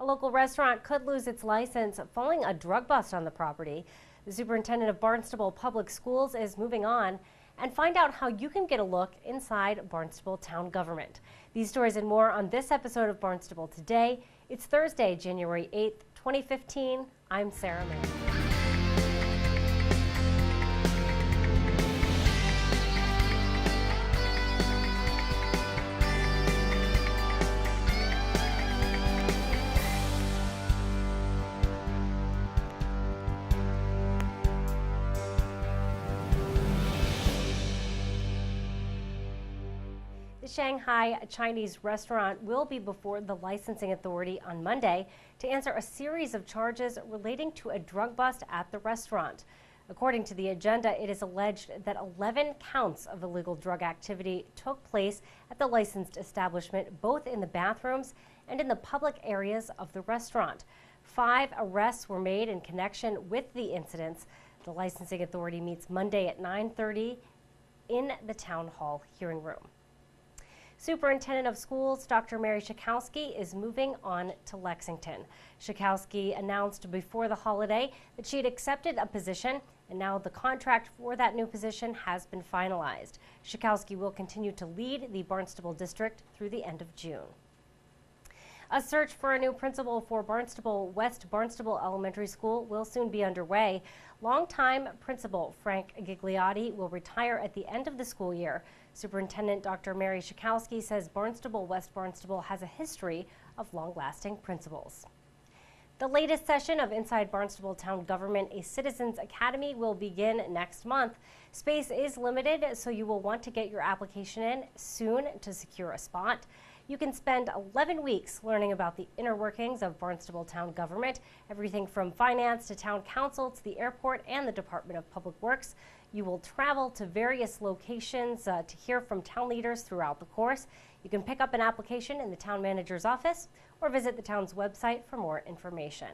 A local restaurant could lose its license following a drug bust on the property. The superintendent of Barnstable Public Schools is moving on, and find out how you can get a look inside Barnstable town government. These stories and more on this episode of Barnstable Today. It's Thursday, January 8th, 2015. I'm Sarah May. The Shanghai Chinese restaurant will be before the licensing authority on Monday to answer a series of charges relating to a drug bust at the restaurant. According to the agenda, it is alleged that 11 counts of illegal drug activity took place at the licensed establishment, both in the bathrooms and in the public areas of the restaurant. 5 arrests were made in connection with the incidents. The licensing authority meets Monday at 9:30 in the town hall hearing room. Superintendent of Schools Dr. Mary Schakowsky is moving on to Lexington. Schakowsky announced before the holiday that she had accepted a position, and now the contract for that new position has been finalized. Schakowsky will continue to lead the Barnstable district through the end of June. A search for a new principal for West Barnstable Elementary School will soon be underway. Longtime principal Frank Gigliotti will retire at the end of the school year. Superintendent Dr. Mary Schakowsky says West Barnstable has a history of long-lasting principals. The latest session of Inside Barnstable Town Government, a Citizens Academy, will begin next month. Space is limited, so you will want to get your application in soon to secure a spot. You can spend 11 weeks learning about the inner workings of Barnstable Town Government, everything from finance to town council to the airport and the Department of Public Works. You will travel to various locations to hear from town leaders throughout the course. You can pick up an application in the town manager's office or visit the town's website for more information.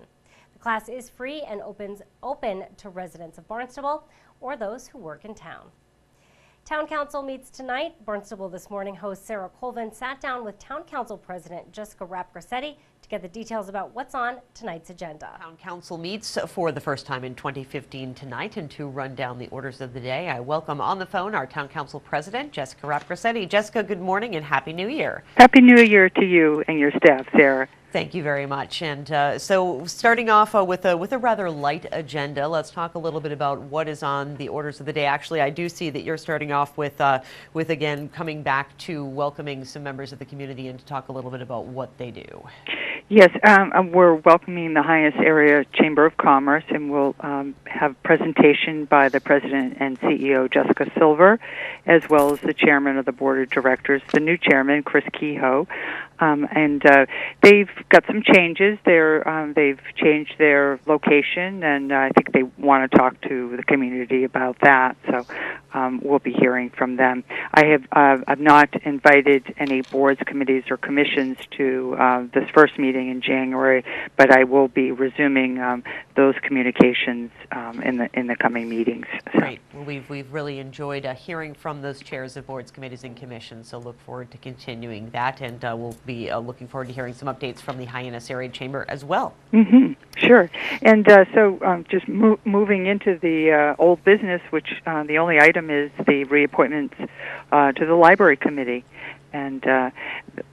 The class is free and open to residents of Barnstable or those who work in town. Town Council meets tonight. Barnstable This Morning host Sarah Colvin sat down with Town Council President Jessica Rapp-Grassetti to get the details about what's on tonight's agenda. Town Council meets for the first time in 2015 tonight, and to run down the orders of the day, I welcome on the phone our Town Council President, Jessica Rapp-Grassetti. Jessica, good morning and Happy New Year. Happy New Year to you and your staff, Sarah. Thank you very much. And so starting off with a rather light agenda, let's talk a little bit about what is on the orders of the day. Actually, I do see that you're starting off with again, coming back to welcoming some members of the community and to talk a little bit about what they do. Yes, we're welcoming the Hyannis Area Chamber of Commerce, and we'll have a presentation by the President and CEO, Jessica Silver, as well as the Chairman of the Board of Directors, the new Chairman, Chris Kehoe. And they've got some changes. They've changed their location, and I think they want to talk to the community about that. So we'll be hearing from them. I've not invited any boards, committees, or commissions to this first meeting in January, but I will be resuming those communications in the coming meetings. So. Great. Well, we've really enjoyed hearing from those chairs of boards, committees, and commissions. So look forward to continuing that, and we'll be looking forward to hearing some updates from the Hyannis Area Chamber as well. Mm-hmm. Sure. And so just moving into the old business, which the only item is the reappointments to the library committee. And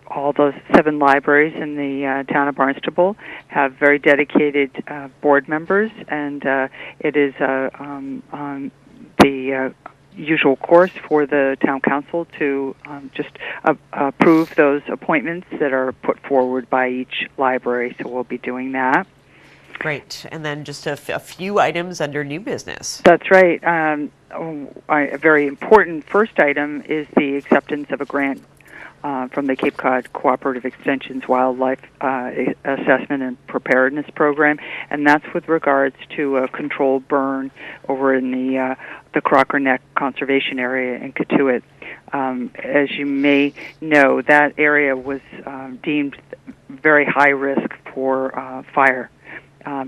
all those 7 libraries in the town of Barnstable have very dedicated board members, and it is the usual course for the town council to just approve those appointments that are put forward by each library. So we'll be doing that. Great. And then just a few items under new business. That's right. A very important first item is the acceptance of a grant from the Cape Cod Cooperative Extension's Wildlife Assessment and Preparedness Program, and that's with regards to a controlled burn over in the Crocker Neck Conservation Area in Cotuit. As you may know, that area was deemed very high risk for fire.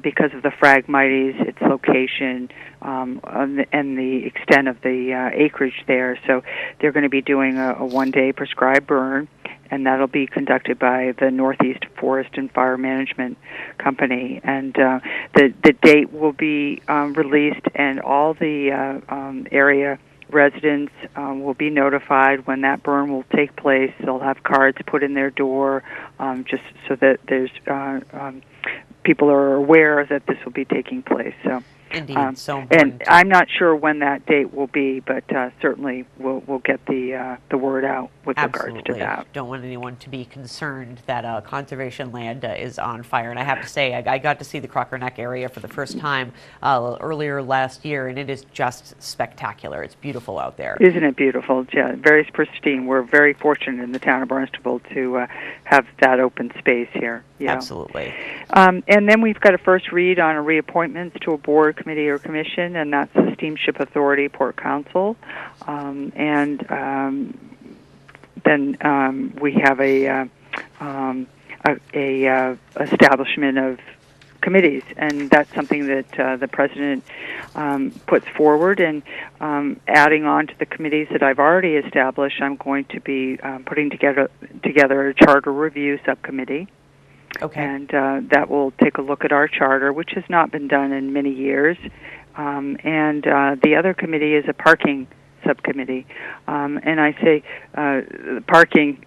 Because of the Phragmites, its location, and the extent of the acreage there. So they're going to be doing a one-day prescribed burn, and that'll be conducted by the Northeast Forest and Fire Management Company. And the date will be released, and all the area residents will be notified when that burn will take place. They'll have cards put in their door, just so that there's people are aware that this will be taking place. So. Indeed, so important. And I'm not sure when that date will be, but certainly we'll get the word out with regards to that. Don't want anyone to be concerned that conservation land is on fire. And I have to say, I got to see the Crocker Neck area for the first time earlier last year, and it is just spectacular. It's beautiful out there. Isn't it beautiful? Yeah, very pristine. We're very fortunate in the town of Barnstable to have that open space here. Yeah. Absolutely. And then we've got a first read on reappointments to a board, committee, or commission, and that's the Steamship Authority Port Council. Then we have a establishment of committees, and that's something that the president puts forward. And adding on to the committees that I've already established, I'm going to be putting together a charter review subcommittee. Okay. And that will take a look at our charter, which has not been done in many years. And the other committee is a parking subcommittee. And I say parking,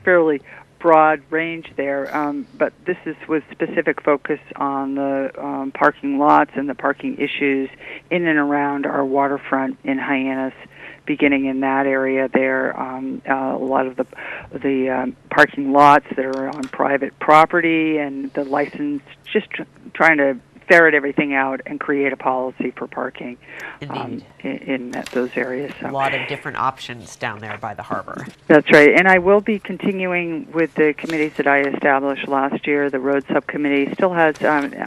fairly broad range there, but this is with specific focus on the parking lots and the parking issues in and around our waterfront in Hyannis, beginning in that area there. A lot of the parking lots that are on private property, and the license, just trying to ferret everything out and create a policy for parking in those areas. So. A lot of different options down there by the harbor. That's right. And I will be continuing with the committees that I established last year. The road subcommittee still has,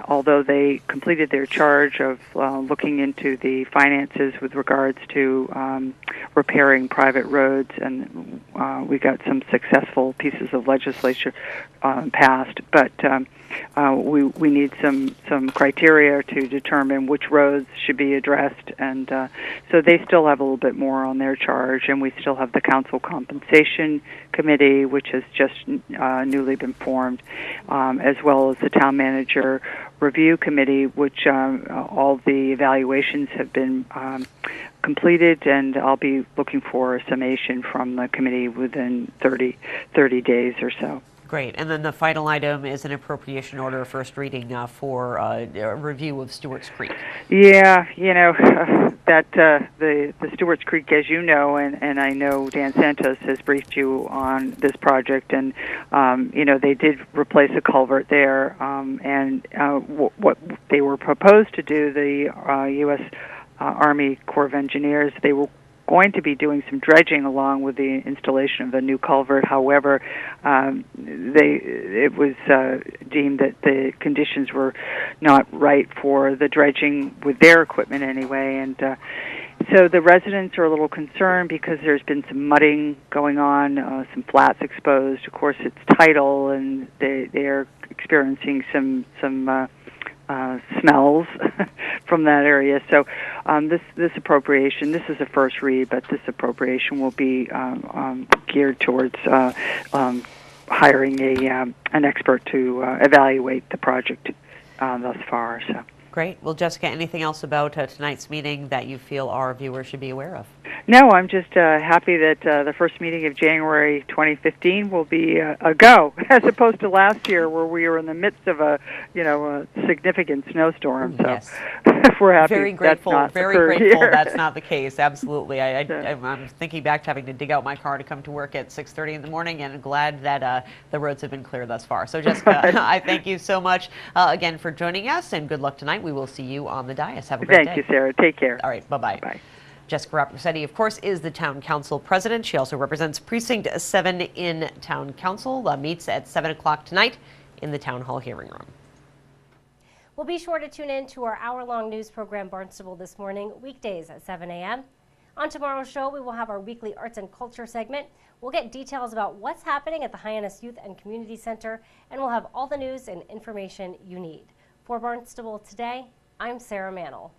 although they completed their charge of looking into the finances with regards to repairing private roads, and we got some successful pieces of legislation passed. But we need some criteria to determine which roads should be addressed, and so they still have a little bit more on their charge. And we still have the council compensation committee, which has just newly been formed, as well as the town manager review committee, which all the evaluations have been completed, and I'll be looking for a summation from the committee within 30 days or so. Great. And then the final item is an appropriation order first reading for a review of Stewart's Creek. Yeah, that the Stewart's Creek, as you know, and I know Dan Santos has briefed you on this project, and they did replace a culvert there, and what they were proposed to do, the U.S. Army Corps of Engineers, they were going to be doing some dredging along with the installation of the new culvert. However, it was deemed that the conditions were not right for the dredging with their equipment anyway, and so the residents are a little concerned because there's been some mudding going on, some flats exposed. Of course, it's tidal, and they're experiencing some smells from that area. So this appropriation, this is a first read, but this appropriation will be geared towards hiring an expert to evaluate the project thus far. So. Great. Well, Jessica, anything else about tonight's meeting that you feel our viewers should be aware of? No, I'm just happy that the first meeting of January 2015 will be a go, as opposed to last year where we were in the midst of a significant snowstorm. So yes. We're happy. Very grateful. That's not very grateful. Here. That's not the case. Absolutely. I'm thinking back to having to dig out my car to come to work at 6:30 in the morning, and glad that the roads have been clear thus far. So, Jessica, I thank you so much again for joining us, and good luck tonight. We will see you on the dais. Have a great day. Thank you, Sarah. Take care. All right. Bye-bye. Bye. Jessica Rappacetti, of course, is the Town Council President. She also represents Precinct 7 in Town Council. Meets at 7 o'clock tonight in the Town Hall hearing room. Well, be sure to tune in to our hour-long news program, Barnstable This Morning, weekdays at 7 a.m. On tomorrow's show, we will have our weekly arts and culture segment. We'll get details about what's happening at the Hyannis Youth and Community Center, and we'll have all the news and information you need. For Barnstable Today, I'm Sarah Mannel.